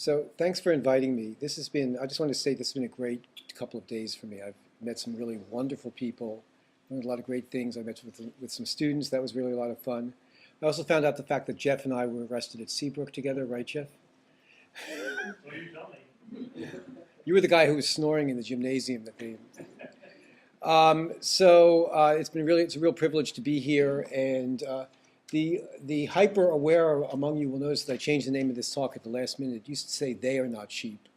So thanks for inviting me. This has been, I just want to say this has been a great couple of days for me. I've met some really wonderful people, learned a lot of great things. I met with some students. That was really a lot of fun. I also found out the fact that Jeff and I were arrested at Seabrook together, right, Jeff? Well, you tell me. You were the guy who was snoring in the gymnasium that they... it's a real privilege to be here, and the hyper-aware among you will notice that I changed the name of this talk at the last minute. It used to say, "They are not sheep."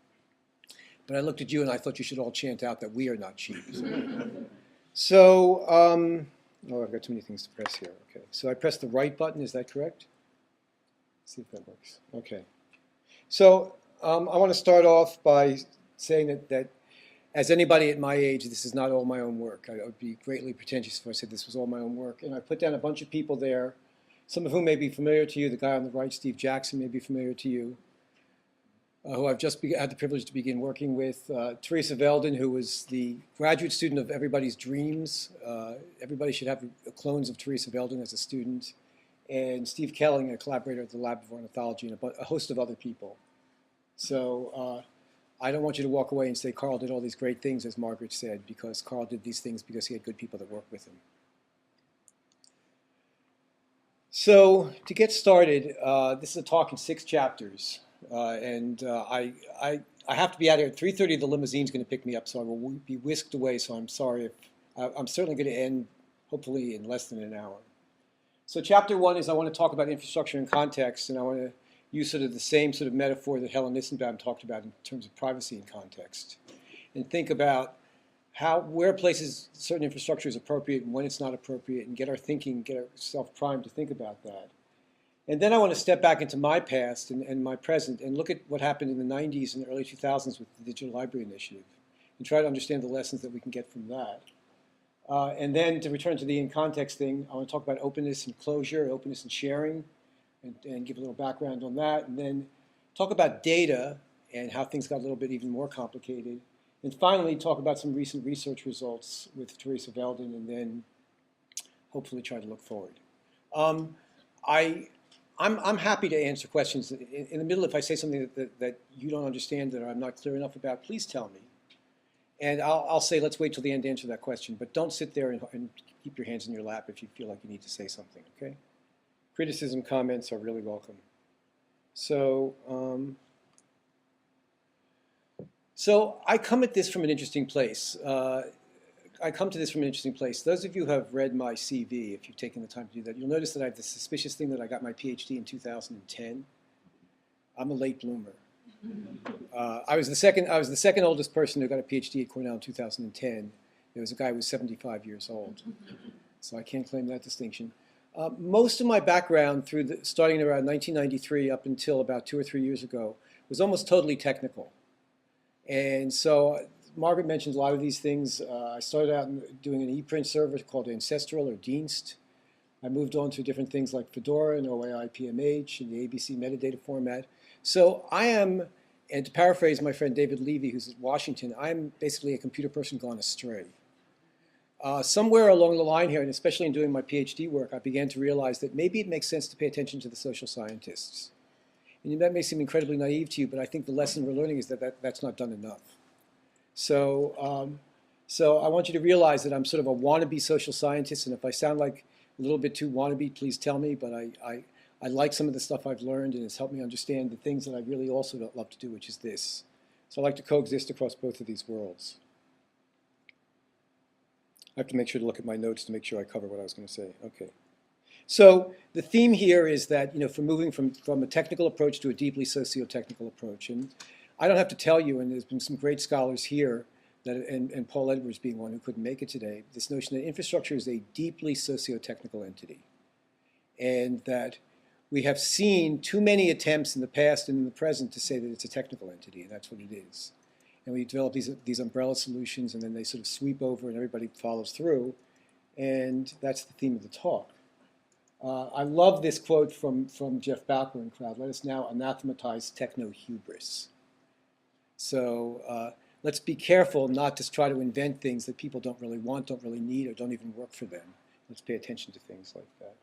But I looked at you and I thought you should all chant out that we are not sheep. Oh, I've got too many things to press here. Okay, so I pressed the right button, is that correct? Let's see if that works. Okay. So I want to start off by saying that as anybody at my age, this is not all my own work. I would be greatly pretentious if I said this was all my own work. And I put down a bunch of people there, some of whom may be familiar to you. The guy on the right, Steve Jackson, may be familiar to you, who I've just had the privilege to begin working with. Teresa Veldin, who was the graduate student of everybody's dreams. Everybody should have clones of Teresa Veldin as a student. And Steve Kelling, a collaborator at the Lab of Ornithology, and a host of other people. So I don't want you to walk away and say Carl did all these great things, as Margaret said, because Carl did these things because he had good people that worked with him. So to get started, this is a talk in 6 chapters. I have to be out here at 3:30. The limousine's going to pick me up, so I will be whisked away. So I'm sorry if I'm certainly going to end, hopefully, in less than an hour. So chapter 1 is I want to talk about infrastructure and context, and I want to use sort of the same sort of metaphor that Helen Nissenbaum talked about in terms of privacy and context, and think about where places certain infrastructure is appropriate and when it's not appropriate, and get ourselves primed to think about that. And then I want to step back into my past and my present and look at what happened in the 90s and the early 2000s with the Digital Library Initiative and try to understand the lessons that we can get from that. And then to return to the in-context thing, I want to talk about openness and closure, openness and sharing, and give a little background on that. And then talk about data and how things got a little bit even more complicated. And finally, talk about some recent research results with Teresa Veldin, and then hopefully try to look forward. I'm happy to answer questions. In the middle, if I say something that you don't understand, that I'm not clear enough about, please tell me. And I'll say, let's wait till the end to answer that question. But don't sit there and keep your hands in your lap if you feel like you need to say something, okay? Criticism, comments are really welcome. So I come at this from an interesting place. Those of you who have read my CV, if you've taken the time to do that, you'll notice that I have the suspicious thing that I got my PhD in 2010. I'm a late bloomer. I was the second oldest person who got a PhD at Cornell in 2010. There was a guy who was 75 years old, so I can't claim that distinction. Most of my background, starting around 1993 up until about 2 or 3 years ago, was almost totally technical. And so Margaret mentioned a lot of these things. I started out doing an ePrint server called Ancestral or Dienst. I moved on to different things like Fedora and OAI PMH and the ABC metadata format. So I am, and to paraphrase my friend David Levy, who's at Washington, I'm basically a computer person gone astray. Somewhere along the line here, and especially in doing my PhD work, I began to realize that maybe it makes sense to pay attention to the social scientists. And that may seem incredibly naive to you, but I think the lesson we're learning is that's not done enough. So I want you to realize that I'm sort of a wannabe social scientist, and if I sound like a little bit too wannabe, please tell me, but I like some of the stuff I've learned, and it's helped me understand the things that I really also love to do, which is this. So I like to coexist across both of these worlds. I have to make sure to look at my notes to make sure I cover what I was going to say. Okay. So the theme here is that, from moving from a technical approach to a deeply socio-technical approach. And I don't have to tell you, and there's been some great scholars here, and Paul Edwards being one who couldn't make it today, this notion that infrastructure is a deeply socio-technical entity. And that we have seen too many attempts in the past and in the present to say that it's a technical entity, and that's what it is. And we develop these umbrella solutions, and then they sort of sweep over and everybody follows through. And that's the theme of the talk. I love this quote from Jeff Bowker and crowd. Let us now anathematize techno-hubris. So let's be careful not to try to invent things that people don't really want, don't really need, or don't even work for them. Let's pay attention to things like that.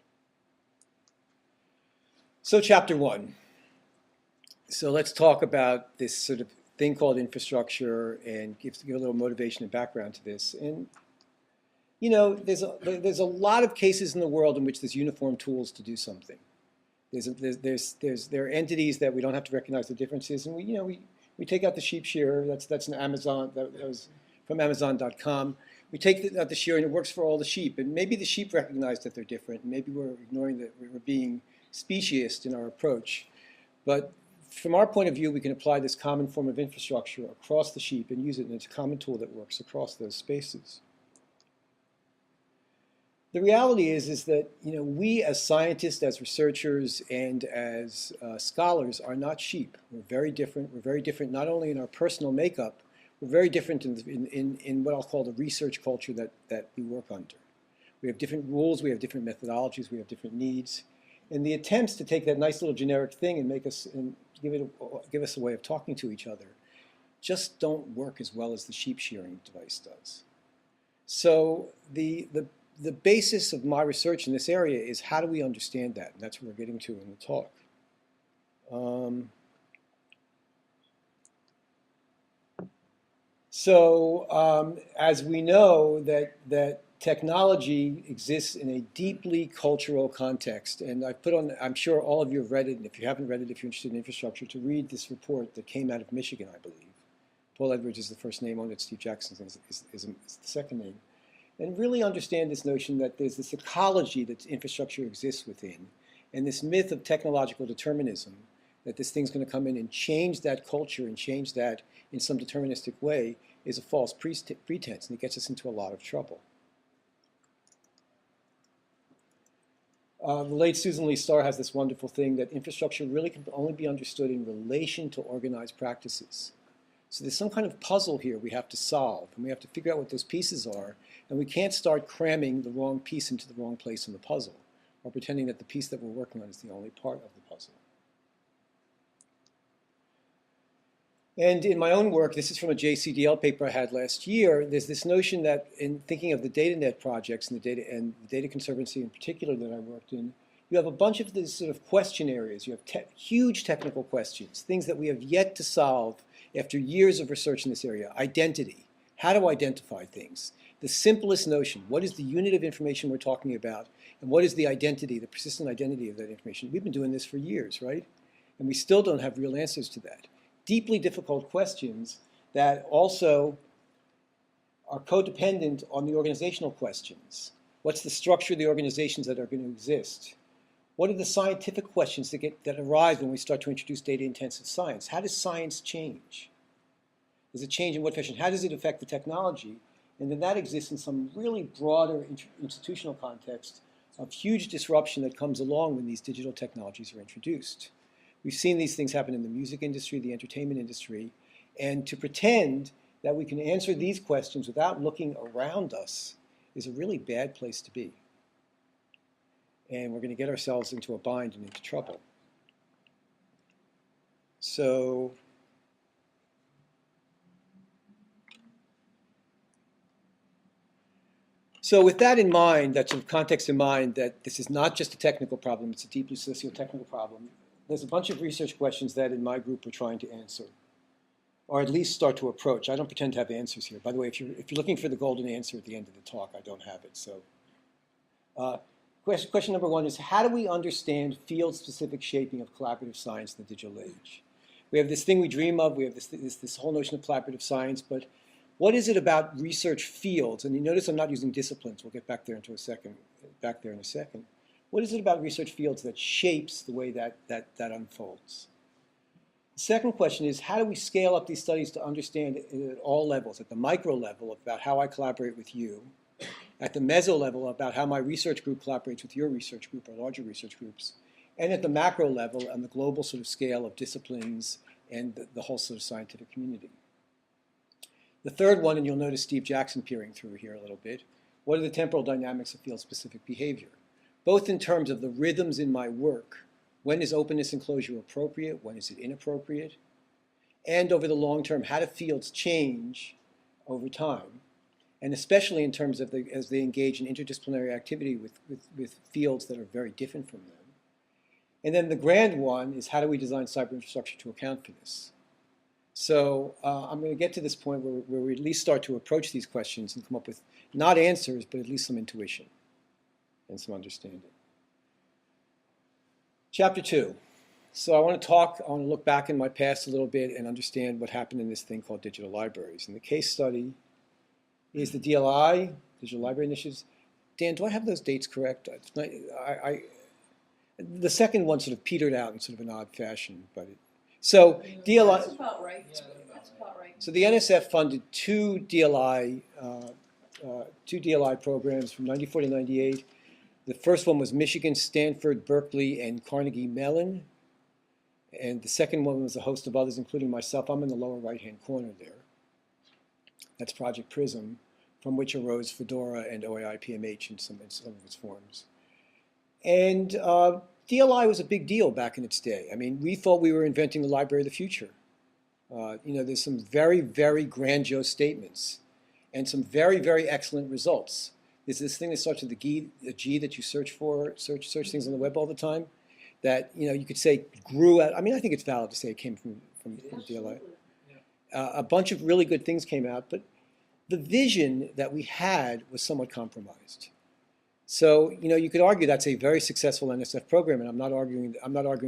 So chapter 1. So let's talk about this sort of thing called infrastructure and give a little motivation and background to this. And you know, there's a lot of cases in the world in which there's uniform tools to do something. There are entities that we don't have to recognize the differences, and we take out the sheep shearer. That's an Amazon. That was from Amazon.com. We take out the shearer, and it works for all the sheep. And maybe the sheep recognize that they're different. And maybe we're ignoring that. We're being speciesist in our approach. But from our point of view, we can apply this common form of infrastructure across the sheep and use it, and it's a common tool that works across those spaces. The reality is that we as scientists, as researchers, and as scholars are not sheep. We're very different. We're very different not only in our personal makeup, we're very different in what I'll call the research culture that we work under. We have different rules, we have different methodologies, we have different needs. And the attempts to take that nice little generic thing and make us and give us a way of talking to each other just don't work as well as the sheep shearing device does. So the basis of my research in this area is how do we understand that? And that's what we're getting to in the talk. As we know that technology exists in a deeply cultural context, and I've put on, I'm sure all of you have read it, and if you haven't read it, if you're interested in infrastructure, to read this report that came out of Michigan, I believe. Paul Edwards is the first name on it, Steve Jackson is the second name. And really understand this notion that there's this ecology that infrastructure exists within, and this myth of technological determinism, that this thing's going to come in and change that culture and change that in some deterministic way, is a false pretense, and it gets us into a lot of trouble. The late Susan Lee Starr has this wonderful thing that infrastructure really can only be understood in relation to organized practices. So there's some kind of puzzle here we have to solve, and we have to figure out what those pieces are, and we can't start cramming the wrong piece into the wrong place in the puzzle, or pretending that the piece that we're working on is the only part of the puzzle. And in my own work, this is from a JCDL paper I had last year, there's this notion that in thinking of the DataNet projects and the Data Conservancy in particular that I worked in, you have a bunch of these sort of question areas. You have huge technical questions, things that we have yet to solve after years of research in this area. Identity, how to identify things. The simplest notion, what is the unit of information we're talking about, and what is the identity, the persistent identity of that information? We've been doing this for years, right? And we still don't have real answers to that. Deeply difficult questions that also are codependent on the organizational questions. What's the structure of the organizations that are going to exist? What are the scientific questions that arise when we start to introduce data-intensive science? How does science change? Does it change in what fashion? How does it affect the technology? And then that exists in some really broader institutional context of huge disruption that comes along when these digital technologies are introduced. We've seen these things happen in the music industry, the entertainment industry, and to pretend that we can answer these questions without looking around us is a really bad place to be. And we're going to get ourselves into a bind and into trouble. So with that in mind, that sort of context in mind, that this is not just a technical problem, it's a deeply socio-technical problem, there's a bunch of research questions that in my group we're trying to answer, or at least start to approach. I don't pretend to have answers here. By the way, if you're looking for the golden answer at the end of the talk, I don't have it. So question number one is, how do we understand field-specific shaping of collaborative science in the digital age? We have this thing we dream of. We have this whole notion of collaborative science, but what is it about research fields? And you notice I'm not using disciplines. We'll get back there in a second. What is it about research fields that shapes the way that unfolds? The second question is, how do we scale up these studies to understand at all levels, at the micro level about how I collaborate with you, at the meso level about how my research group collaborates with your research group or larger research groups, and at the macro level on the global sort of scale of disciplines and the whole sort of scientific community. The third one, and you'll notice Steve Jackson peering through here a little bit, what are the temporal dynamics of field-specific behavior? Both in terms of the rhythms in my work, when is openness and closure appropriate, when is it inappropriate, and over the long term, how do fields change over time, and especially in terms of as they engage in interdisciplinary activity with fields that are very different from them. And then the grand one is how do we design cyber infrastructure to account for this? So I'm going to get to this point where we at least start to approach these questions and come up with not answers, but at least some intuition and some understanding. Chapter 2. So I want to look back in my past a little bit and understand what happened in this thing called digital libraries. And the case study is the DLI, Digital Library Initiatives. Dan, do I have those dates correct? The second one sort of petered out in sort of an odd fashion, but so DLI. That's about right. That's about right. So the NSF funded two DLI programs from '94 to '98. The first one was Michigan, Stanford, Berkeley, and Carnegie Mellon. And the second one was a host of others, including myself. I'm in the lower right-hand corner there. That's Project PRISM, from which arose Fedora and OAI PMH in some of its forms. And DLI was a big deal back in its day. I mean, we thought we were inventing the library of the future. There's some very, very grandiose statements and some very, very excellent results. There's this thing that starts with the G that you search things on the web all the time, that you could say grew out. I mean, I think it's valid to say it came from DLI. A bunch of really good things came out, but the vision that we had was somewhat compromised. So you could argue that's a very successful NSF program, and I'm not arguing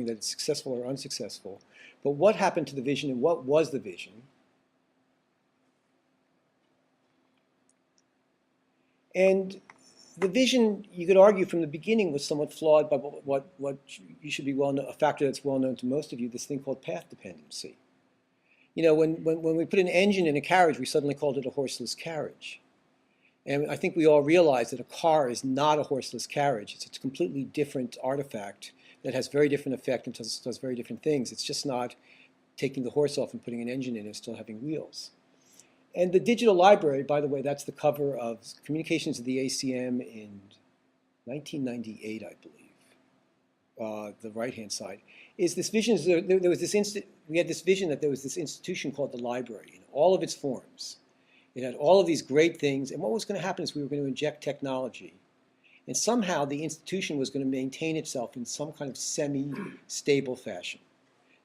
that it's successful or unsuccessful. But what happened to the vision, and what was the vision? And the vision, you could argue from the beginning, was somewhat flawed by what you should be a factor that's well known to most of you, this thing called path dependency. When we put an engine in a carriage, we suddenly called it a horseless carriage. And I think we all realize that a car is not a horseless carriage. It's a completely different artifact that has very different effect and does very different things. It's just not taking the horse off and putting an engine in and still having wheels. And the digital library, by the way, that's the cover of Communications of the ACM in 1998, I believe. The right-hand side is this vision. There was we had this vision that there was this institution called the library in all of its forms. It had all of these great things, and what was going to happen is we were going to inject technology, and somehow the institution was going to maintain itself in some kind of semi-stable fashion.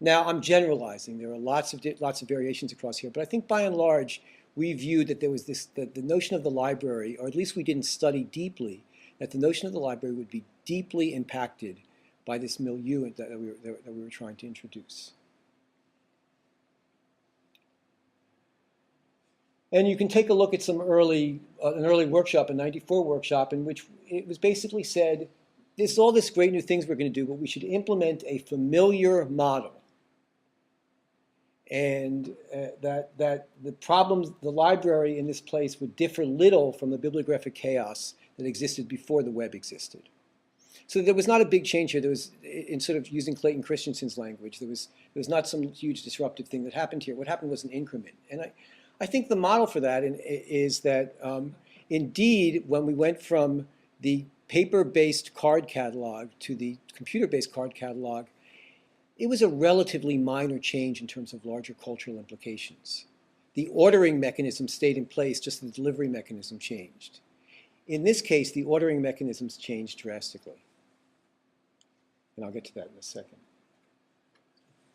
Now, I'm generalizing. There are lots of variations across here, but I think by and large, we viewed that there was the notion of the library, or at least we didn't study deeply, that the notion of the library would be deeply impacted by this milieu that we were trying to introduce. And you can take a look at an early workshop, a '94 workshop, in which it was basically said, there's all this great new things we're going to do, but we should implement a familiar model. And that the problems, the library in this place would differ little from the bibliographic chaos that existed before the web existed. So there was not a big change here. There was, in sort of using Clayton Christensen's language, there was not some huge disruptive thing that happened here. What happened was an increment. And I think the model for that is that indeed, when we went from the paper-based card catalog to the computer-based card catalog, it was a relatively minor change in terms of larger cultural implications. The ordering mechanism stayed in place, just the delivery mechanism changed. In this case, the ordering mechanisms changed drastically. And I'll get to that in a second.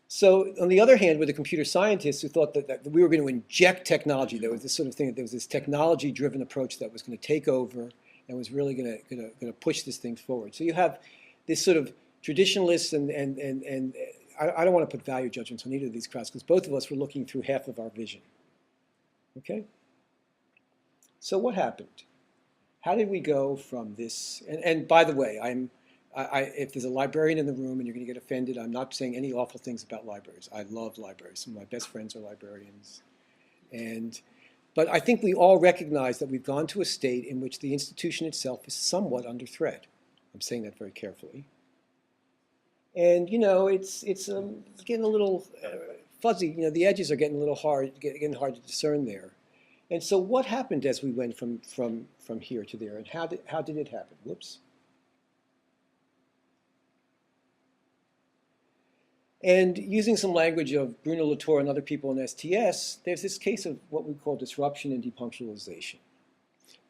So on the other hand, were the computer scientists who thought that we were going to inject technology. There was this sort of thing, there was this technology-driven approach that was going to take over and was really going to push this thing forward. So you have this sort of traditionalists and I don't want to put value judgments on either of these crowds because both of us were looking through half of our vision. Okay? So what happened? How did we go from this? And by the way, if there's a librarian in the room and you're going to get offended, I'm not saying any awful things about libraries. I love libraries. Some of my best friends are librarians. But I think we all recognize that we've gone to a state in which the institution itself is somewhat under threat. I'm saying that very carefully. And it's getting a little fuzzy. The edges are getting a little hard, getting hard to discern there. And so what happened as we went from here to there, and how did it happen? Whoops. And using some language of Bruno Latour and other people in STS, there's this case of what we call disruption and depunctualization.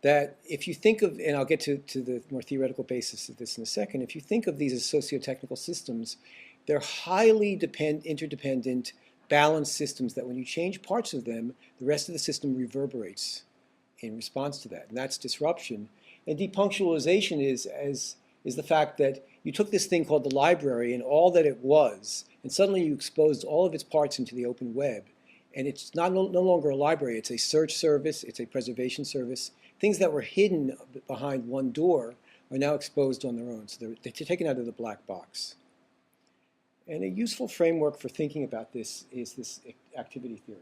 that if you think of, and I'll get to the more theoretical basis of this in a second, if you think of these as socio-technical systems, they're highly interdependent, balanced systems that when you change parts of them, the rest of the system reverberates in response to that, and that's disruption. And depunctualization is the fact that you took this thing called the library and all that it was, and suddenly you exposed all of its parts into the open web. And it's no longer a library, it's a search service, it's a preservation service. Things that were hidden behind one door are now exposed on their own, so they're taken out of the black box. And a useful framework for thinking about this is this activity theory.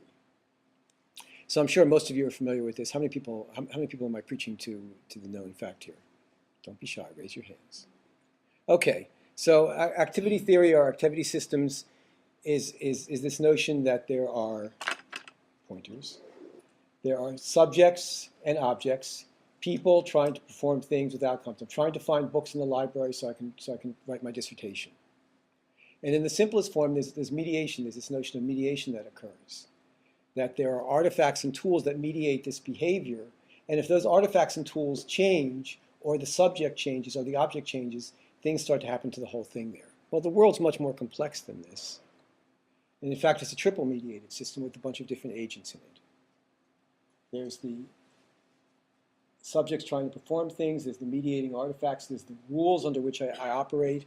So I'm sure most of you are familiar with this. How many people am I preaching to the known fact here? Don't be shy, raise your hands. Okay, so activity theory or activity systems is this notion that there are pointers. There are subjects and objects, people trying to perform things with outcomes. I'm trying to find books in the library so I can write my dissertation. And in the simplest form, there's mediation. There's this notion of mediation that occurs. That there are artifacts and tools that mediate this behavior. And if those artifacts and tools change, or the subject changes, or the object changes, things start to happen to the whole thing there. Well, the world's much more complex than this. And in fact, it's a triple mediated system with a bunch of different agents in it. There's the subjects trying to perform things, there's the mediating artifacts, there's the rules under which I operate,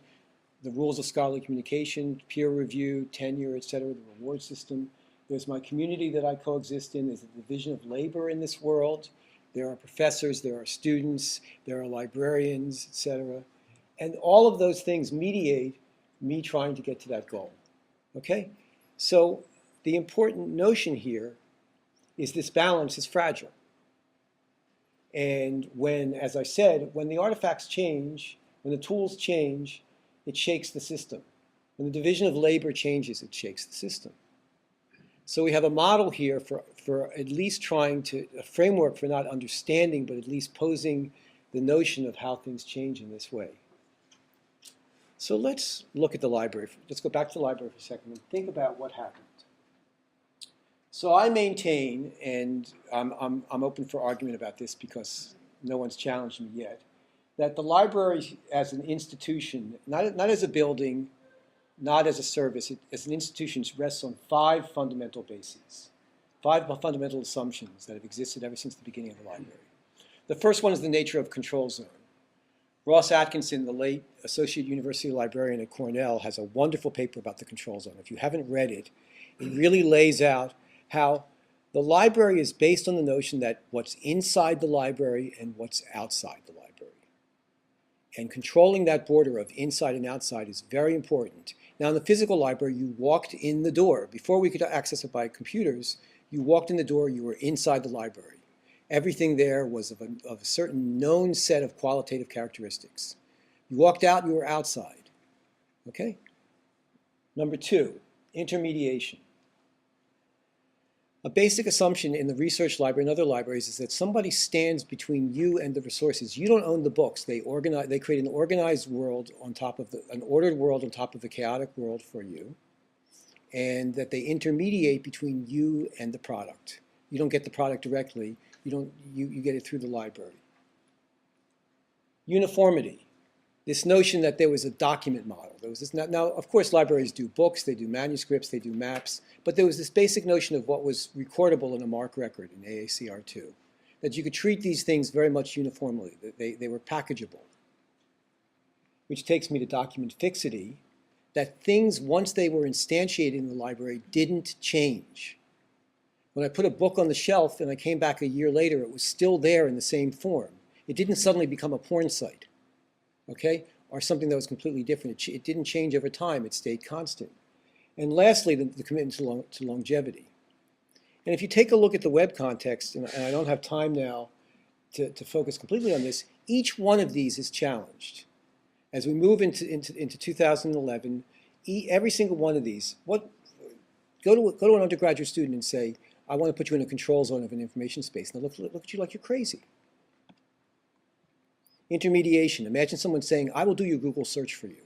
the rules of scholarly communication, peer review, tenure, etc., the reward system. There's my community that I coexist in, there's the division of labor in this world, there are professors, there are students, there are librarians, etc. And all of those things mediate me trying to get to that goal. Okay? So the important notion here is this balance is fragile. And when, as I said, when the artifacts change, when the tools change, it shakes the system. When the division of labor changes, it shakes the system. So we have a model here for at least trying to, a framework for not understanding, but at least posing the notion of how things change in this way. So let's look at the library. Let's go back to the library for a second and think about what happened. So I maintain, and I'm open for argument about this because no one's challenged me yet, that the library as an institution, not as a building, not as a service, as an institution rests on 5 fundamental bases, 5 fundamental assumptions that have existed ever since the beginning of the library. The first one is the nature of control zone. Ross Atkinson, the late Associate University Librarian at Cornell, has a wonderful paper about the control zone. If you haven't read it, it really lays out how the library is based on the notion that what's inside the library and what's outside the library. And controlling that border of inside and outside is very important. Now, in the physical library, you walked in the door. Before we could access it by computers, you walked in the door, you were inside the library. Everything there was of a certain known set of qualitative characteristics. You walked out, you were outside. Okay? Number 2, intermediation. A basic assumption in the research library and other libraries is that somebody stands between you and the resources. You don't own the books. They create an organized world on top of an ordered world on top of a chaotic world for you, and that they intermediate between you and the product. You don't get the product directly. You get it through the library. Uniformity. This notion that there was a document model. There was this, now, of course, libraries do books, they do manuscripts, they do maps, but there was this basic notion of what was recordable in a MARC record in AACR2, that you could treat these things very much uniformly, that they were packageable. Which takes me to document fixity, that things, once they were instantiated in the library, didn't change. When I put a book on the shelf and I came back a year later, it was still there in the same form. It didn't suddenly become a porn site. Okay, or something that was completely different. It didn't change over time, it stayed constant. And lastly, the commitment to longevity. And if you take a look at the web context, and I don't have time now to focus completely on this, each one of these is challenged. As we move into 2011, every single one of these, go to an undergraduate student and say, I want to put you in a control zone of an information space. And they'll look at you like you're crazy. Intermediation. Imagine someone saying, I will do your Google search for you.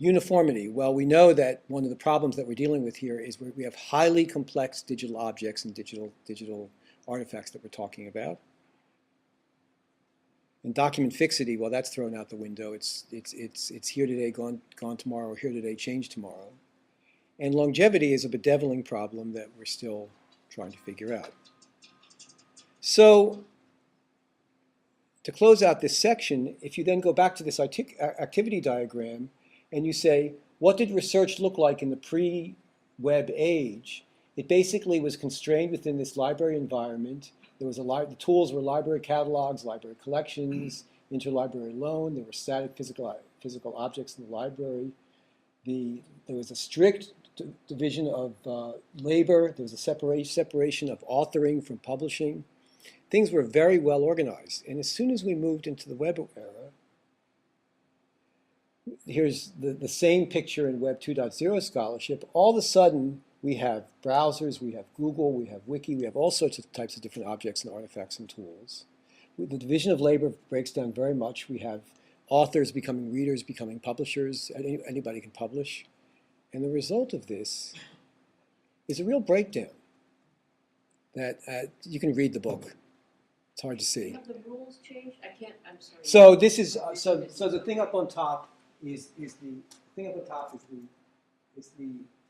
Uniformity. Well, we know that one of the problems that we're dealing with here is we have highly complex digital objects and digital artifacts that we're talking about. And document fixity, well, that's thrown out the window. It's here today, gone tomorrow, or here today, changed tomorrow. And longevity is a bedeviling problem that we're still trying to figure out. So, to close out this section, if you then go back to this activity diagram and you say, what did research look like in the pre-web age? It basically was constrained within this library environment. There was the tools were library catalogs, library collections, interlibrary loan. There were static physical objects in the library. There was a strict division of labor. There was a separation of authoring from publishing. Things were very well organized. And as soon as we moved into the web era, here's the same picture in Web 2.0 scholarship. All of a sudden, we have browsers, we have Google, we have Wiki, we have all sorts of types of different objects and artifacts and tools. The division of labor breaks down very much. We have authors becoming readers, becoming publishers. Anybody can publish. And the result of this is a real breakdown that you can read the book. It's hard to see. Have the rules changed? I'm sorry. So this is so the thing up on top is the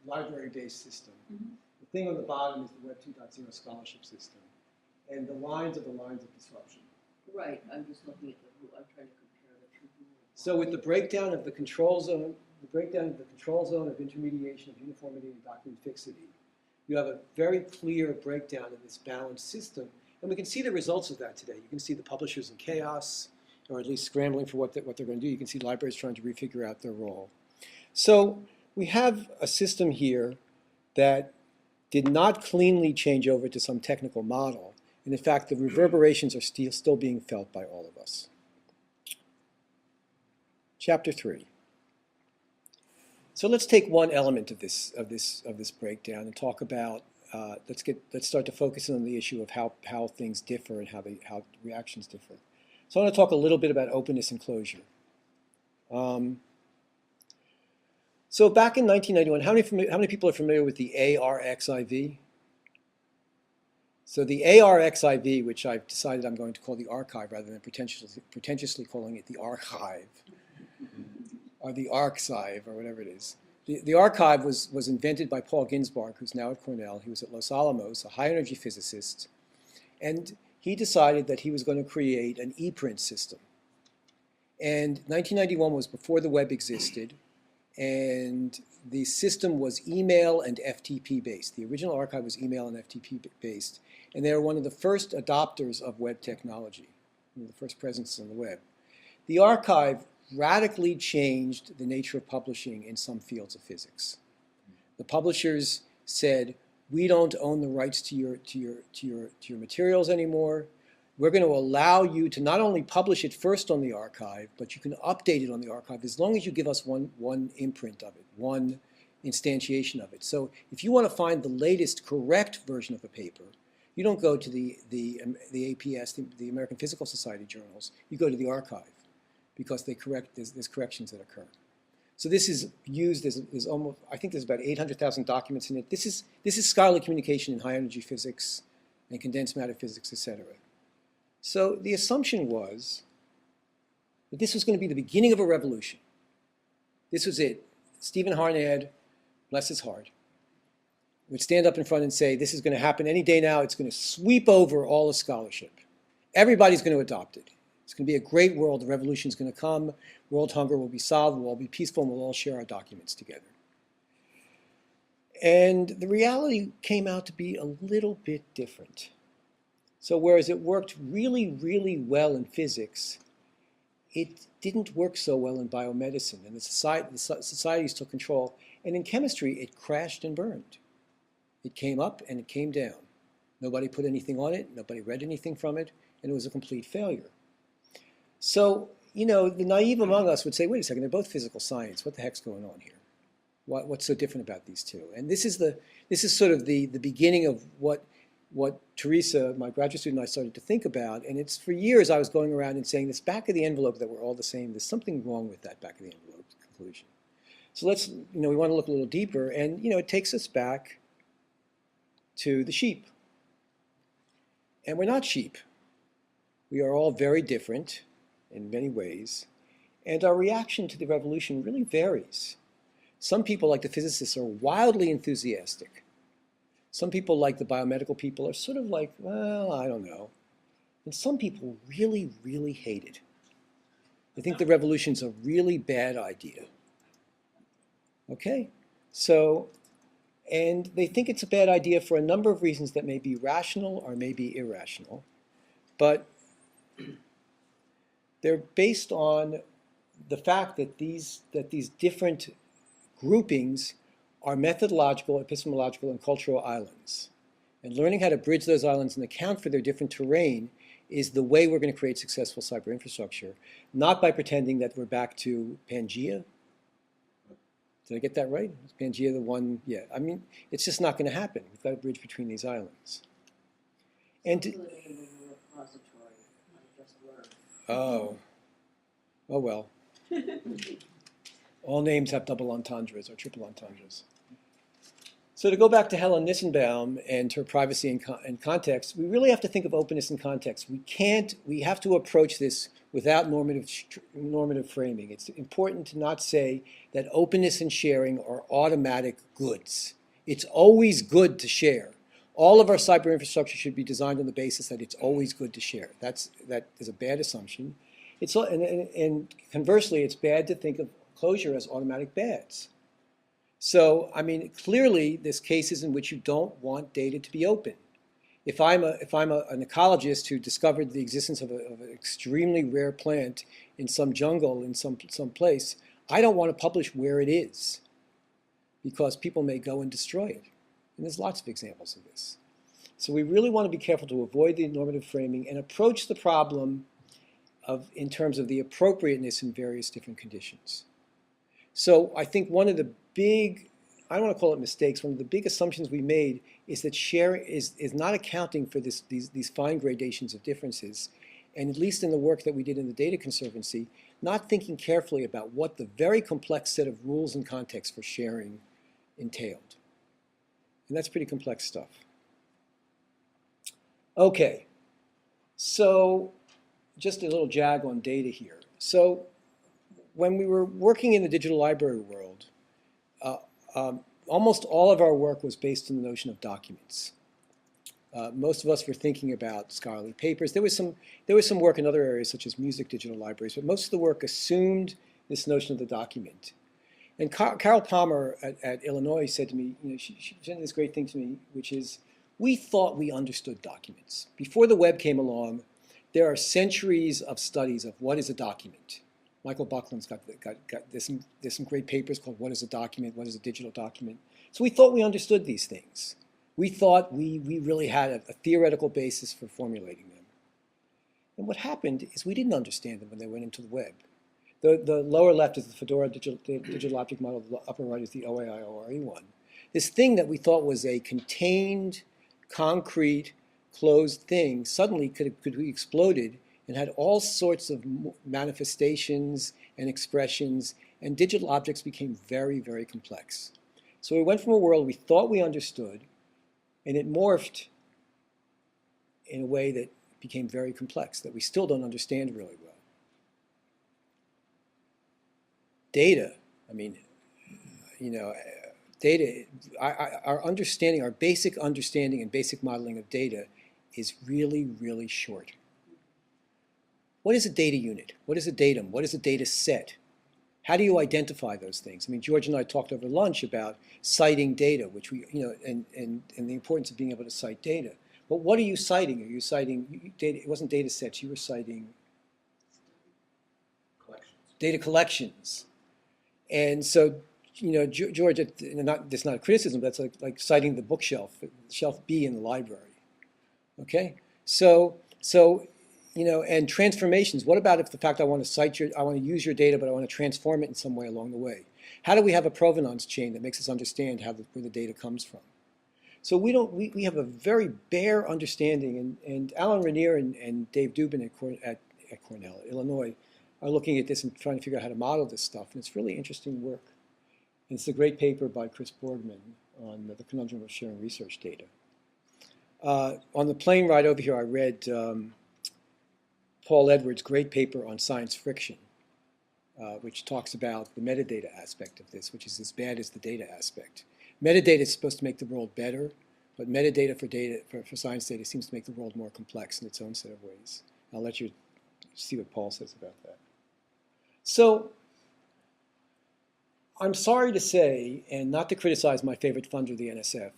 library-based system. Mm-hmm. The thing on the bottom is the Web 2.0 scholarship system, and the lines are the lines of disruption. Right. I'm just looking at the rule. I'm trying to compare the two rules. So with the breakdown of the control zone, of intermediation, of uniformity, and document fixity, you have a very clear breakdown of this balanced system. And we can see the results of that today. You can see the publishers in chaos, or at least scrambling for what they're going to do. You can see libraries trying to refigure out their role. So we have a system here that did not cleanly change over to some technical model. And in fact, the reverberations are still being felt by all of us. Chapter 3. So let's take one element of this breakdown and talk about. Let's start to focus on the issue of how things differ and how reactions differ. So I want to talk a little bit about openness and closure. So back in 1991, how many people are familiar with the ARXIV? So the ARXIV, which I've decided I'm going to call the archive rather than pretentiously calling it the archive, or the archive, or whatever it is. The archive was invented by Paul Ginsberg, who's now at Cornell. He was at Los Alamos, a high-energy physicist, and he decided that he was going to create an e-print system. And 1991 was before the web existed, and the system was email and FTP based. The original archive was email and FTP based, and they were one of the first adopters of web technology, one of the first presences on the web. The archive radically changed the nature of publishing in some fields of physics. The publishers said, we don't own the rights to your materials anymore. We're going to allow you to not only publish it first on the archive, but you can update it on the archive as long as you give us one imprint of it, one instantiation of it. So if you want to find the latest correct version of a paper, you don't go to the APS, the American Physical Society journals. You go to the archive, because there's corrections that occur. So this is used as almost, I think there's about 800,000 documents in it. This is scholarly communication in high energy physics and condensed matter physics, etc. So the assumption was that this was going to be the beginning of a revolution. This was it. Stephen Harnad, bless his heart, would stand up in front and say, this is going to happen any day now. It's going to sweep over all of scholarship. Everybody's going to adopt it. It's going to be a great world. The revolution is going to come. World hunger will be solved. We'll all be peaceful, and we'll all share our documents together. And the reality came out to be a little bit different. So whereas it worked really, really well in physics, it didn't work so well in biomedicine. And the societies took control. And in chemistry, it crashed and burned. It came up and it came down. Nobody put anything on it. Nobody read anything from it. And it was a complete failure. So, the naive among us would say, wait a second, they're both physical science. What the heck's going on here? What's so different about these two? And this is sort of the beginning of what Teresa, my graduate student, and I started to think about. And it's for years I was going around and saying this back of the envelope that we're all the same. There's something wrong with that back of the envelope conclusion. So let's, we want to look a little deeper, and, it takes us back to the sheep. And we're not sheep. We are all very different in many ways, and our reaction to the revolution really varies. Some people, like the physicists, are wildly enthusiastic. Some people, like the biomedical people, are sort of like, well, I don't know. And some people really, really hate it. They think the revolution's a really bad idea. Okay? So, and they think it's a bad idea for a number of reasons that may be rational or may be irrational. But they're based on the fact that these different groupings are methodological, epistemological, and cultural islands. And learning how to bridge those islands and account for their different terrain is the way we're going to create successful cyber infrastructure, not by pretending that we're back to Pangea. Did I get that right? Is Pangea the one? Yeah. I mean, it's just not going to happen. We've got to bridge between these islands. And oh well. All names have double entendres or triple entendres. So to go back to Helen Nissenbaum and her privacy and context, we really have to think of openness and context. We have to approach this without normative framing. It's important to not say that openness and sharing are automatic goods. It's always good to share. All of our cyber infrastructure should be designed on the basis that it's always good to share. That is a bad assumption. And conversely, it's bad to think of closure as automatic bads. So, I mean, clearly, there's cases in which you don't want data to be open. If I'm an ecologist who discovered the existence of an extremely rare plant in some jungle in some place, I don't want to publish where it is because people may go and destroy it. And there's lots of examples of this. So we really want to be careful to avoid the normative framing and approach the problem in terms of the appropriateness in various different conditions. So I think one of the big, I don't want to call it mistakes, one of the big assumptions we made is that sharing is not accounting for these fine gradations of differences, and at least in the work that we did in the Data Conservancy, not thinking carefully about what the very complex set of rules and contexts for sharing entailed. And that's pretty complex stuff. Okay, so just a little jag on data here. So when we were working in the digital library world, almost all of our work was based on the notion of documents. Most of us were thinking about scholarly papers. There was some work in other areas such as music digital libraries, but most of the work assumed this notion of the document. And Carol Palmer at Illinois said to me, she said this great thing to me, which is, we thought we understood documents. Before the web came along, there are centuries of studies of what is a document. Michael Buckland's there's some great papers called What is a Document? What is a Digital Document? So we thought we understood these things. We thought we really had a theoretical basis for formulating them. And what happened is we didn't understand them when they went into the web. The lower left is the Fedora digital object model, the upper right is the OAI-ORE one. This thing that we thought was a contained, concrete, closed thing suddenly could be exploded and had all sorts of manifestations and expressions, and digital objects became very, very complex. So we went from a world we thought we understood, and it morphed in a way that became very complex, that we still don't understand really well. Data, I mean, data, our understanding, our basic understanding and basic modeling of data is really, really short. What is a data unit? What is a datum? What is a data set? How do you identify those things? I mean, George and I talked over lunch about citing data, which we, and the importance of being able to cite data. But what are you citing? Are you citing data? It wasn't data sets. You were citing data collections. And so, George, that's not a criticism. That's like citing the bookshelf, shelf B in the library. Okay, so. And transformations. What about if the fact I want to use your data, but I want to transform it in some way along the way? How do we have a provenance chain that makes us understand where the data comes from? So we have a very bare understanding, and Alan Rainier and Dave Dubin at Cornell, Illinois, are looking at this and trying to figure out how to model this stuff, and it's really interesting work. It's a great paper by Chris Borgman on the conundrum of sharing research data. On the plane ride over here, I read Paul Edwards' great paper on science friction, which talks about the metadata aspect of this, which is as bad as the data aspect. Metadata is supposed to make the world better, but metadata for science data seems to make the world more complex in its own set of ways. I'll let you see what Paul says about that. So I'm sorry to say, and not to criticize my favorite funder, the NSF,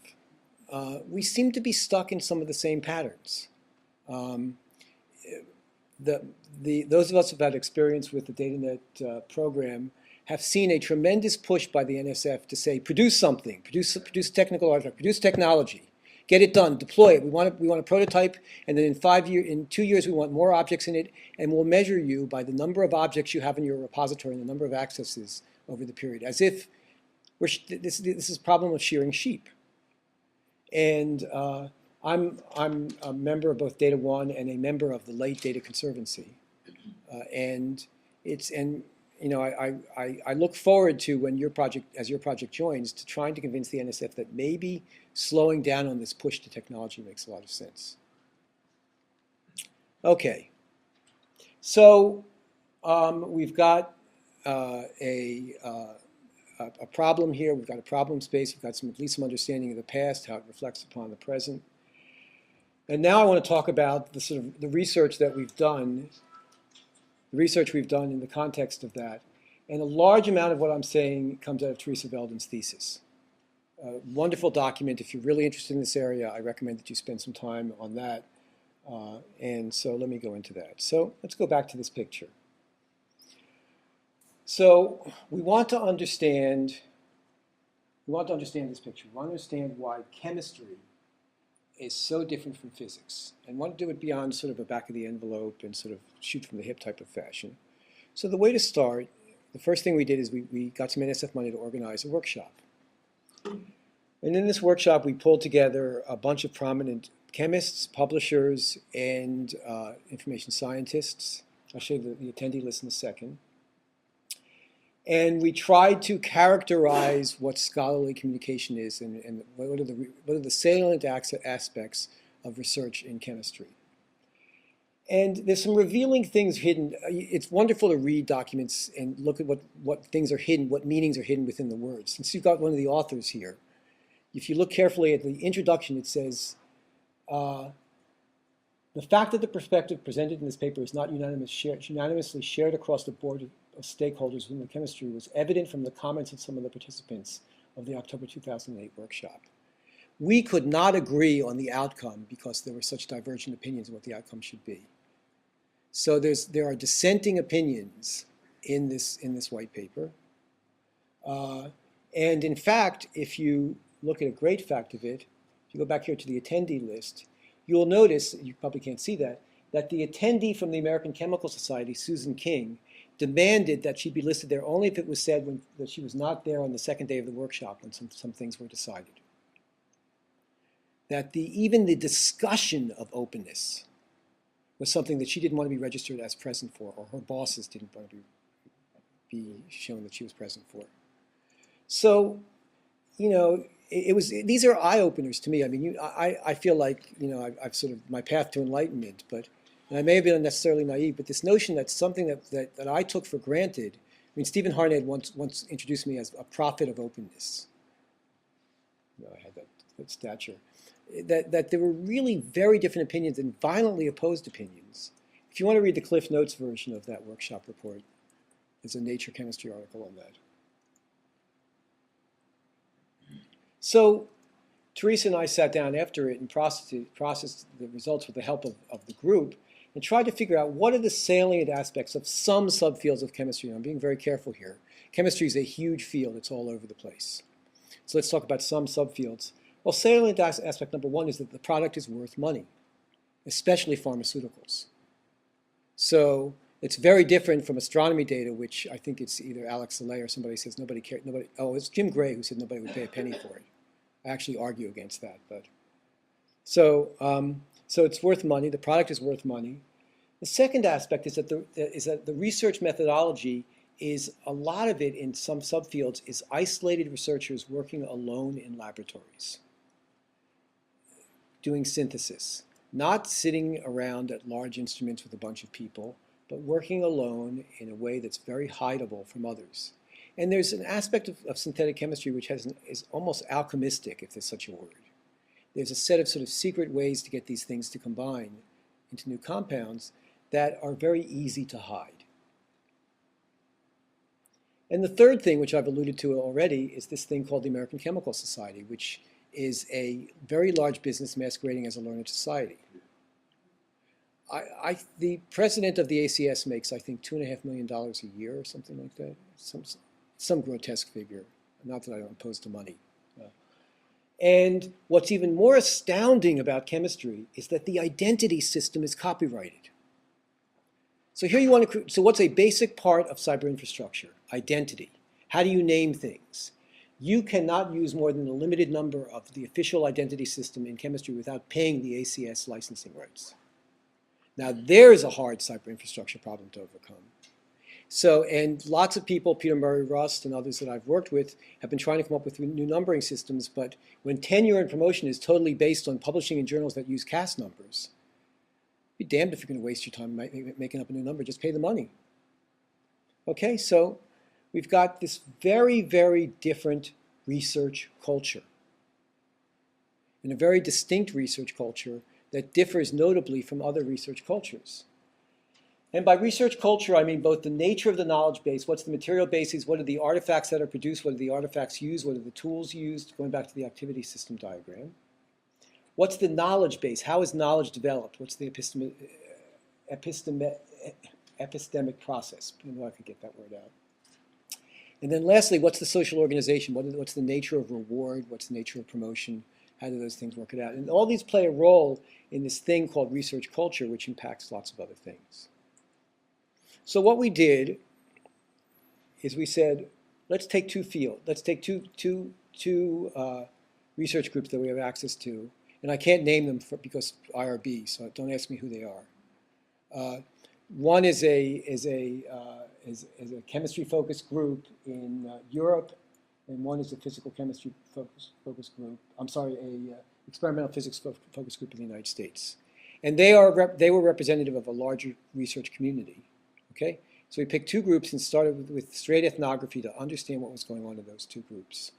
we seem to be stuck in some of the same patterns. Those of us who've had experience with the DataNet program have seen a tremendous push by the NSF to say, produce something, produce technical artifact, produce technology, get it done, deploy it. We want a prototype, and then in 2 years we want more objects in it, and we'll measure you by the number of objects you have in your repository and the number of accesses over the period, as if this is a problem of shearing sheep. And I'm a member of both Data One and a member of the late Data Conservancy, I look forward to when your project joins, to trying to convince the NSF that maybe slowing down on this push to technology makes a lot of sense. Okay, so we've got a problem here. We've got a problem space. We've got at least some understanding of the past, how it reflects upon the present. And now I want to talk about the research that we've done, the research we've done in the context of that. And a large amount of what I'm saying comes out of Teresa Veldon's thesis. A wonderful document. If you're really interested in this area, I recommend that you spend some time on that. And so let me go into that. So let's go back to this picture. So we want to understand this picture. We want to understand why chemistry is so different from physics, and want to do it beyond sort of a back of the envelope and sort of shoot from the hip type of fashion. So the way to start, the first thing we did is we got some NSF money to organize a workshop. And in this workshop, we pulled together a bunch of prominent chemists, publishers, and information scientists. I'll show you the attendee list in a second. And we tried to characterize what scholarly communication is and what are the salient aspects of research in chemistry. And there's some revealing things hidden. It's wonderful to read documents and look at what things are hidden, what meanings are hidden within the words. Since you've got one of the authors here, if you look carefully at the introduction, it says, the fact that the perspective presented in this paper is not unanimously shared across the board of stakeholders within the chemistry was evident from the comments of some of the participants of the October 2008 workshop. We could not agree on the outcome because there were such divergent opinions of what the outcome should be. So there are dissenting opinions in this white paper. And in fact, if you look at a great fact of it, if you go back here to the attendee list, you'll notice, you probably can't see that the attendee from the American Chemical Society, Susan King, demanded that she be listed there only if it was said that she was not there on the second day of the workshop when some things were decided. That even the discussion of openness was something that she didn't want to be registered as present for, or her bosses didn't want to be shown that she was present for. So, these are eye-openers to me. I mean, I feel like, I've sort of my path to enlightenment, but and I may have been unnecessarily naive, but this notion that something that I took for granted, I mean, Stephen Harned once introduced me as a prophet of openness. I had that stature. That there were really very different opinions and violently opposed opinions. If you want to read the CliffsNotes version of that workshop report, there's a Nature Chemistry article on that. So Teresa and I sat down after it and processed the results with the help of the group and tried to figure out what are the salient aspects of some subfields of chemistry. And I'm being very careful here. Chemistry is a huge field. It's all over the place. So let's talk about some subfields. Well, salient aspect number one is that the product is worth money, especially pharmaceuticals. So it's very different from astronomy data, which I think it's either Alex Saleh or somebody says nobody cared. It's Jim Gray who said nobody would pay a penny for it. I actually argue against that, but so it's worth money. The product is worth money. The second aspect is that the research methodology is a lot of it in some subfields is isolated researchers working alone in laboratories, doing synthesis, not sitting around at large instruments with a bunch of people, but working alone in a way that's very hideable from others. And there's an aspect of synthetic chemistry which is almost alchemistic, if there's such a word. There's a set of sort of secret ways to get these things to combine into new compounds that are very easy to hide. And the third thing, which I've alluded to already, is this thing called the American Chemical Society, which is a very large business masquerading as a learned society. The president of the ACS makes, I think, $2.5 million a year or something like that. Some grotesque figure. Not that I'm opposed to money. And what's even more astounding about chemistry is that the identity system is copyrighted. So here you want to, so what's a basic part of cyber infrastructure? Identity. How do you name things? You cannot use more than a limited number of the official identity system in chemistry without paying the ACS licensing rights. Now there's a hard cyber infrastructure problem to overcome. So, and lots of people, Peter Murray Rust and others that I've worked with, have been trying to come up with new numbering systems, but when tenure and promotion is totally based on publishing in journals that use CAS numbers, be damned if you're going to waste your time making up a new number, just pay the money. Okay, so we've got this very, very different research culture, and a very distinct research culture that differs notably from other research cultures. And by research culture, I mean both the nature of the knowledge base, what's the material basis, what are the artifacts that are produced, what are the artifacts used, what are the tools used, going back to the activity system diagram. What's the knowledge base? How is knowledge developed? What's the epistemic process? I know I could get that word out. And then lastly, what's the social organization? What's the nature of reward? What's the nature of promotion? How do those things work it out? And all these play a role in this thing called research culture, which impacts lots of other things. So what we did is we said, let's take two fields. Let's take two research groups that we have access to. And I can't name them because IRB, so don't ask me who they are. One is a chemistry-focused group in Europe, and one is a physical chemistry focused group. I'm sorry, a experimental physics focused group in the United States. And they were representative of a larger research community. Okay, so we picked two groups and started with straight ethnography to understand what was going on in those two groups.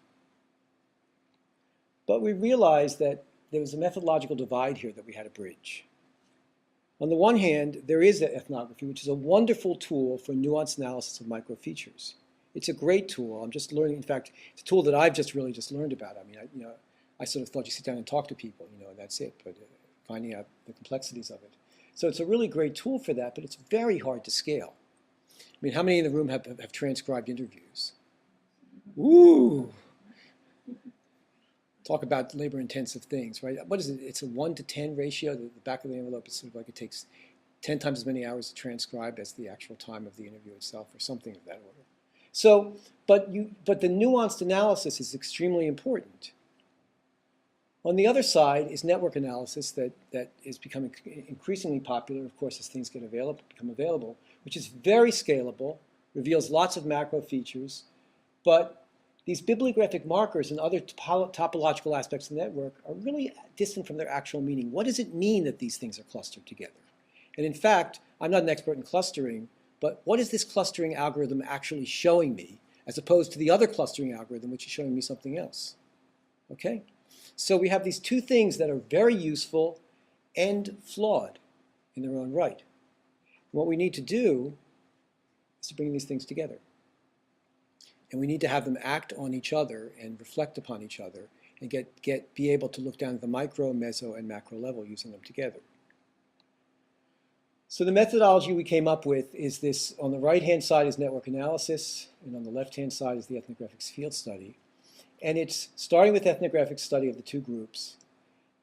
But we realized that there was a methodological divide here that we had to bridge. On the one hand, there is ethnography, which is a wonderful tool for nuanced analysis of microfeatures. It's a great tool. I'm just learning. In fact, it's a tool that I've just learned about. I mean, I sort of thought you sit down and talk to people, and that's it. But finding out the complexities of it. So it's a really great tool for that, but it's very hard to scale. I mean, how many in the room have transcribed interviews? Ooh! Talk about labor-intensive things, right? What is it? It's a 1-to-10 ratio. The back of the envelope is sort of like it takes 10 times as many hours to transcribe as the actual time of the interview itself, or something of that order. So, but the nuanced analysis is extremely important. On the other side is network analysis that is becoming increasingly popular, of course, as things become available, which is very scalable, reveals lots of macro features, but these bibliographic markers and other topological aspects of the network are really distant from their actual meaning. What does it mean that these things are clustered together? And in fact, I'm not an expert in clustering, but what is this clustering algorithm actually showing me, as opposed to the other clustering algorithm, which is showing me something else? Okay? So we have these two things that are very useful and flawed in their own right. What we need to do is to bring these things together. And we need to have them act on each other and reflect upon each other and be able to look down at the micro, meso, and macro level using them together. So the methodology we came up with is this: on the right-hand side is network analysis, and on the left-hand side is the ethnographic field study. And it's starting with ethnographic study of the two groups,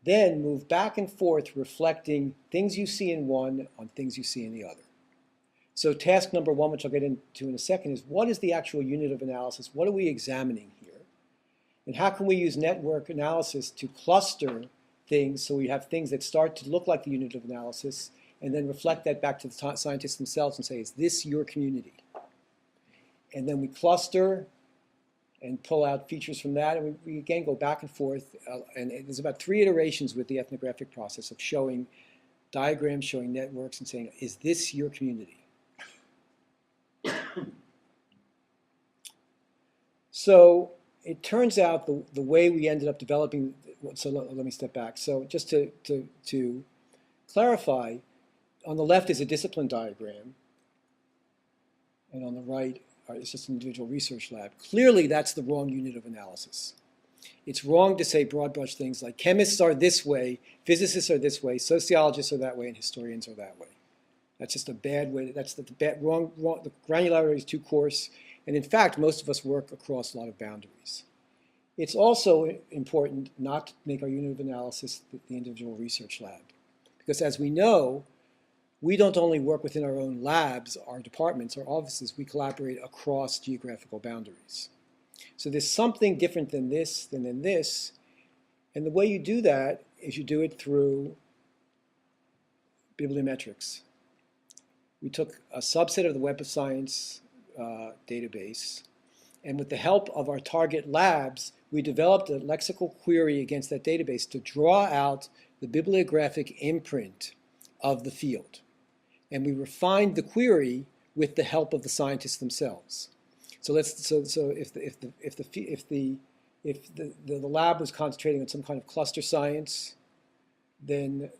then move back and forth reflecting things you see in one on things you see in the other. So task number one, which I'll get into in a second, is what is the actual unit of analysis? What are we examining here? And how can we use network analysis to cluster things so we have things that start to look like the unit of analysis and then reflect that back to the scientists themselves and say, is this your community? and then we cluster and pull out features from that, and we again go back and forth, and there's about 3 iterations with the ethnographic process of showing diagrams, showing networks, and saying, is this your community? So it turns out the way we ended up developing, so let me step back. So just to clarify, on the left is a discipline diagram, and on the right it's just an individual research lab. Clearly, that's the wrong unit of analysis. It's wrong to say broad brush things like chemists are this way, physicists are this way, sociologists are that way, and historians are that way. That's just a bad way. That's the wrong. The granularity is too coarse, and in fact, most of us work across a lot of boundaries. It's also important not to make our unit of analysis the individual research lab, because as we know, we don't only work within our own labs, our departments, our offices, we collaborate across geographical boundaries. So there's something different than this, and the way you do that is you do it through bibliometrics. We took a subset of the Web of Science database, and with the help of our target labs, we developed a lexical query against that database to draw out the bibliographic imprint of the field. And we refined the query with the help of the scientists themselves. So if the lab was concentrating on some kind of cluster science, then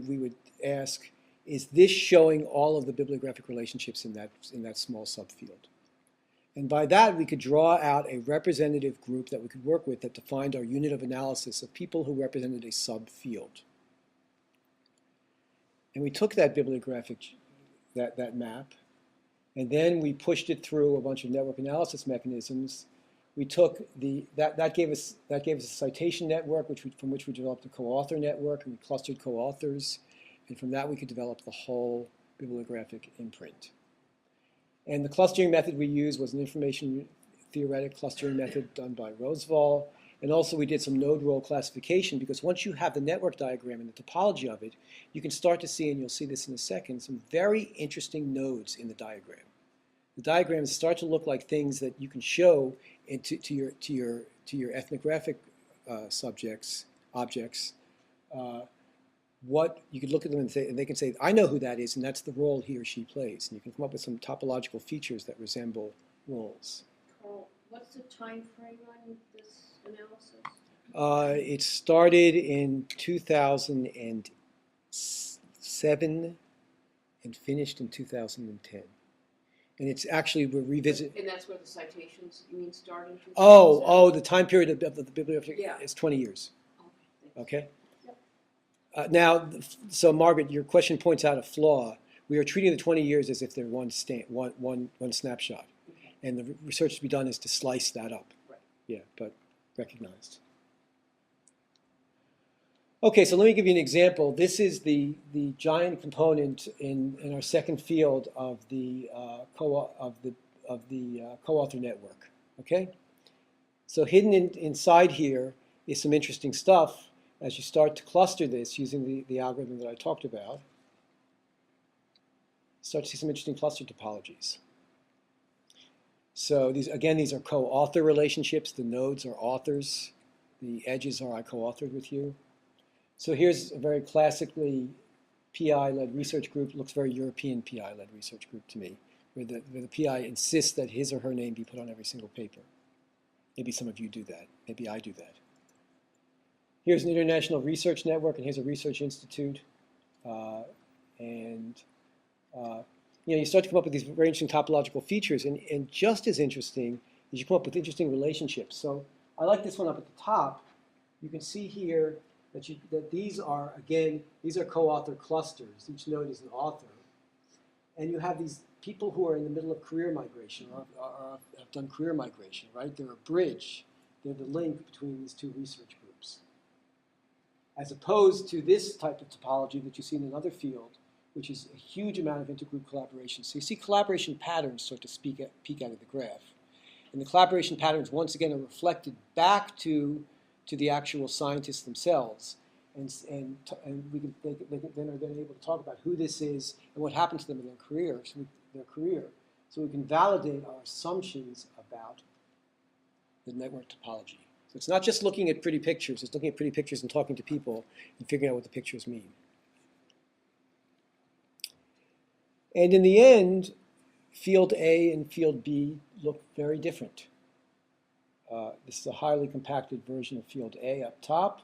we would ask, is this showing all of the bibliographic relationships in that small subfield? And by that, we could draw out a representative group that we could work with that defined our unit of analysis of people who represented a subfield. And we took that bibliographic, that map, and then we pushed it through a bunch of network analysis mechanisms. We took that gave us a citation network, from which we developed a co-author network, and we clustered co-authors, and from that we could develop the whole bibliographic imprint. And the clustering method we used was an information theoretic clustering method done by Roosevelt. And also we did some node role classification, because once you have the network diagram and the topology of it, you can start to see, and you'll see this in a second, some very interesting nodes in the diagram. The diagrams start to look like things that you can show to your ethnographic objects. What you could look at them and they can say, I know who that is, and that's the role he or she plays. And you can come up with some topological features that resemble roles. Carl, what's the time frame on this analysis? It started in 2007 and finished in 2010. And it's actually, we're revisiting. And that's where the citations, you mean, start in 2007? Oh, the time period of the bibliography is 20 years. Okay? Yep. Now, so Margaret, your question points out a flaw. We are treating the 20 years as if they're one snapshot. Okay. And the research to be done is to slice that up. Right. Yeah, but recognized. Okay, so let me give you an example. This is the giant component in our second field of the co-author network. Okay, so hidden inside here is some interesting stuff as you start to cluster this using the algorithm that I talked about. Start to see some interesting cluster topologies. So these are co-author relationships. The nodes are authors. The edges are I co-authored with you. So here's a very classically PI-led research group. It looks very European PI-led research group to me, where the PI insists that his or her name be put on every single paper. Maybe some of you do that. Maybe I do that. Here's an international research network, and here's a research institute. You start to come up with these very interesting topological features, and just as interesting is you come up with interesting relationships. So I like this one up at the top. You can see here that these are co-author clusters. Each node is an author. And you have these people who are in the middle of career migration, or have done career migration, right? They're a bridge. They're the link between these two research groups. As opposed to this type of topology that you see in another field, which is a huge amount of intergroup collaboration. So you see collaboration patterns start to peek out of the graph. And the collaboration patterns, once again, are reflected back to the actual scientists themselves, and they then are able to talk about who this is and what happened to them in their career. so we can validate our assumptions about the network topology. So it's not just looking at pretty pictures, it's looking at pretty pictures and talking to people and figuring out what the pictures mean. And in the end, field A and field B look very different. This is a highly compacted version of field A up top,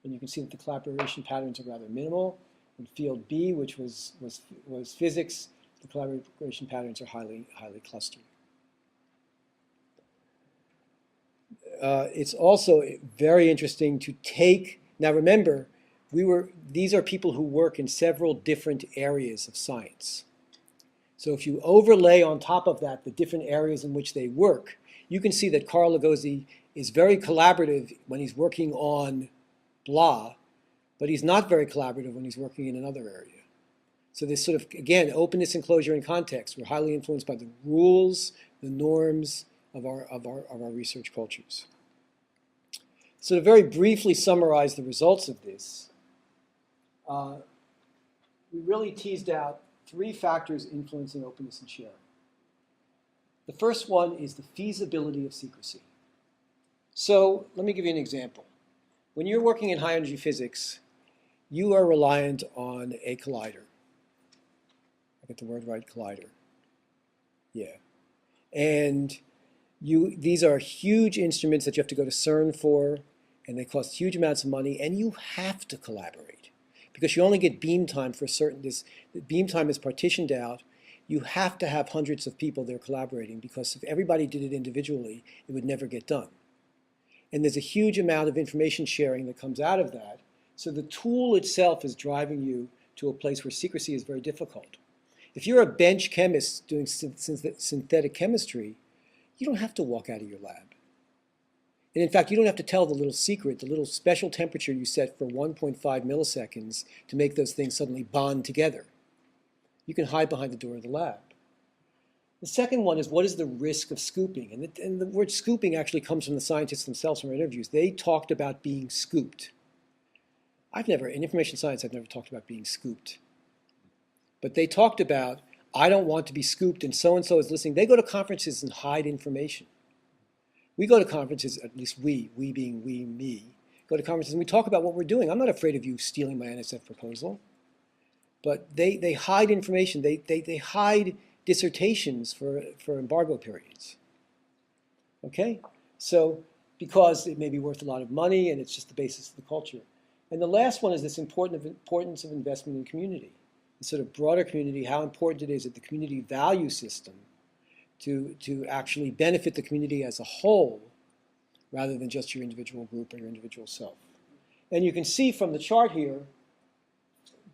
and you can see that the collaboration patterns are rather minimal. In field B, which was physics, the collaboration patterns are highly clustered. It's also very interesting to take, now remember, these are people who work in several different areas of science. So if you overlay on top of that the different areas in which they work, you can see that Carl Lagoze is very collaborative when he's working on blah, but he's not very collaborative when he's working in another area. So this sort of, again, openness, enclosure, and context. We're highly influenced by the rules, the norms of our research cultures. So to very briefly summarize the results of this, we really teased out 3 factors influencing openness and sharing. The first one is the feasibility of secrecy. So let me give you an example. When you're working in high energy physics, you are reliant on a collider. I get the word right, collider. Yeah. And these are huge instruments that you have to go to CERN for, and they cost huge amounts of money, and you have to collaborate because you only get beam time for a certain, the beam time is partitioned out. You have to have hundreds of people there collaborating because if everybody did it individually, it would never get done. And there's a huge amount of information sharing that comes out of that. So the tool itself is driving you to a place where secrecy is very difficult. If you're a bench chemist doing synthetic chemistry, you don't have to walk out of your lab. And in fact, you don't have to tell the little secret, the little special temperature you set for 1.5 milliseconds to make those things suddenly bond together. You can hide behind the door of the lab. The second one is, what is the risk of scooping? And the word scooping actually comes from the scientists themselves from our interviews. They talked about being scooped. In information science, I've never talked about being scooped. But they talked about, I don't want to be scooped and so is listening. They go to conferences and hide information. We go to conferences, at least we being me, go to conferences and we talk about what we're doing. I'm not afraid of you stealing my NSF proposal. But they hide information. They hide dissertations for embargo periods. Okay? So, because it may be worth a lot of money and it's just the basis of the culture. And the last one is this importance of investment in community. The sort of broader community, how important it is that the community value system to actually benefit the community as a whole rather than just your individual group or your individual self. And you can see from the chart here,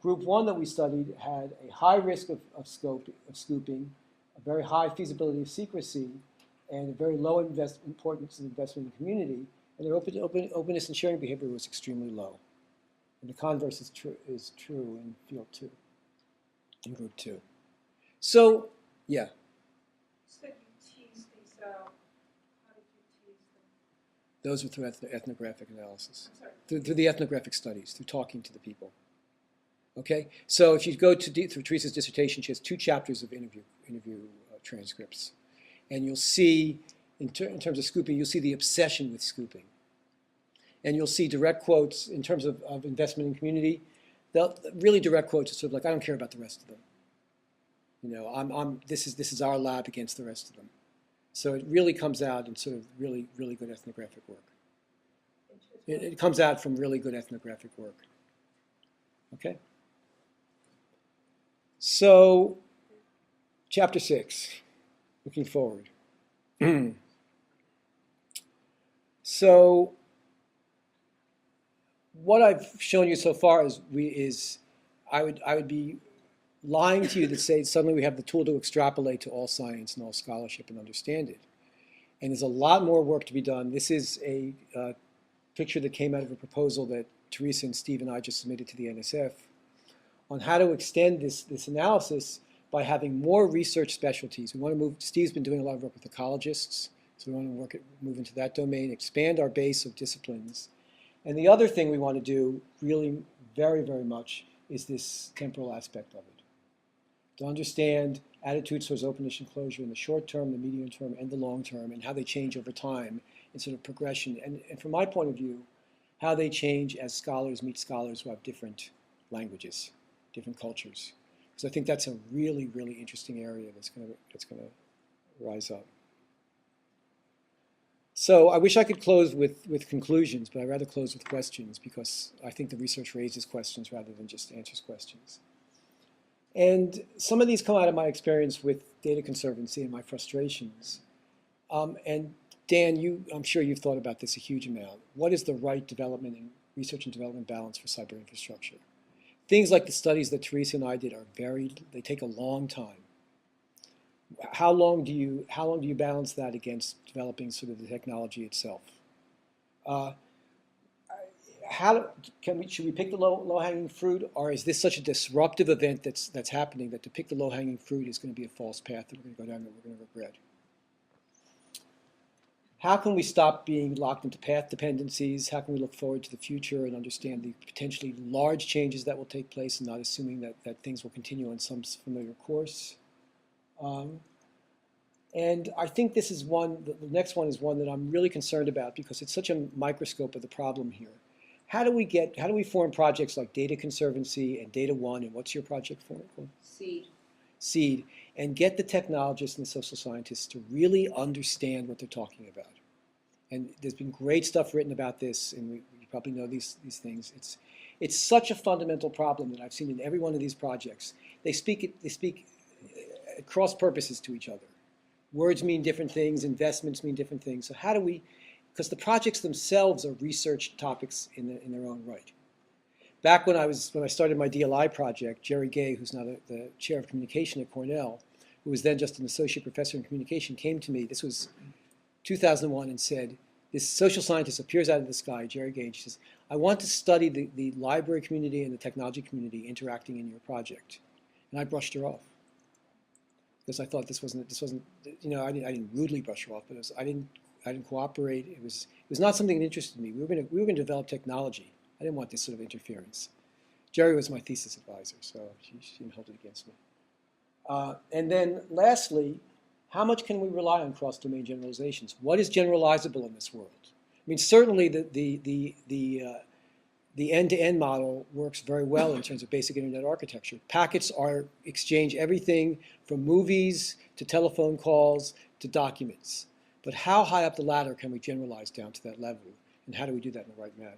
Group 1 that we studied had a high risk of scooping, a very high feasibility of secrecy, and a very low importance of investment in community, and their openness and sharing behavior was extremely low. And the converse is true in field 2, in Group 2. So, yeah. So you tease these out. How did you tease them? Those are through ethnographic analysis. I'm sorry. Through the ethnographic studies, through talking to the people. Okay, so if you go through Teresa's dissertation, she has 2 chapters of interview transcripts, and you'll see, in terms of scooping, you'll see the obsession with scooping, and you'll see direct quotes in terms of investment in community. Really direct quotes are sort of like, I don't care about the rest of them. You know, this is our lab against the rest of them. So it really comes out in sort of really good ethnographic work. It comes out from really good ethnographic work. Okay. So, chapter 6, looking forward. So, what I've shown you so far is I would be lying to you to say suddenly we have the tool to extrapolate to all science and all scholarship and understand it. And there's a lot more work to be done. This is a picture that came out of a proposal that Teresa and Steve and I just submitted to the NSF on how to extend this analysis by having more research specialties. We want to move, Steve's been doing a lot of work with ecologists, so we want to move into that domain, expand our base of disciplines. And the other thing we want to do really very much is this temporal aspect of it. To understand attitudes towards openness and closure in the short term, the medium term, and the long term, and how they change over time in sort of progression. And from my point of view, how they change as scholars meet scholars who have different languages, different cultures. So I think that's a really, really interesting area that's going to rise up. So I wish I could close with conclusions, but I'd rather close with questions because I think the research raises questions rather than just answers questions. And some of these come out of my experience with data conservancy and my frustrations. And Dan, I'm sure you've thought about this a huge amount. What is the right development and research and development balance for cyber infrastructure? Things like the studies that Teresa and I did they take a long time. How long do you balance that against developing sort of the technology itself? Should we pick the low-hanging fruit, or is this such a disruptive event that's happening that to pick the low-hanging fruit is going to be a false path that we're going to go down that we're going to regret? How can we stop being locked into path dependencies? How can we look forward to the future and understand the potentially large changes that will take place and not assuming that things will continue on some familiar course? And I think this is the next one is one that I'm really concerned about because it's such a microscope of the problem here. How do we form projects like Data Conservancy and Data One, and what's your project for? Seed, and get the technologists and the social scientists to really understand what they're talking about. And there's been great stuff written about this, and you probably know these things. It's such a fundamental problem that I've seen in every one of these projects. They speak at cross purposes to each other. Words mean different things, investments mean different things. So how do we, because the projects themselves are research topics in their own right. Back when I started my DLI project, Jerry Gay, who's now the chair of communication at Cornell, who was then just an associate professor in communication, came to me, this was 2001, and said, this social scientist appears out of the sky, Jerry Gay, and she says, I want to study the library community and the technology community interacting in your project. And I brushed her off. Because I thought this wasn't, you know, I didn't rudely brush her off, but I didn't cooperate. It was not something that interested me. We were going to develop technology. I didn't want this sort of interference. Jerry was my thesis advisor, so she didn't hold it against me. And then lastly, how much can we rely on cross-domain generalizations? What is generalizable in this world? I mean, certainly the end-to-end model works very well in terms of basic internet architecture. Packets exchange everything from movies to telephone calls to documents. But how high up the ladder can we generalize down to that level? And how do we do that in the right manner?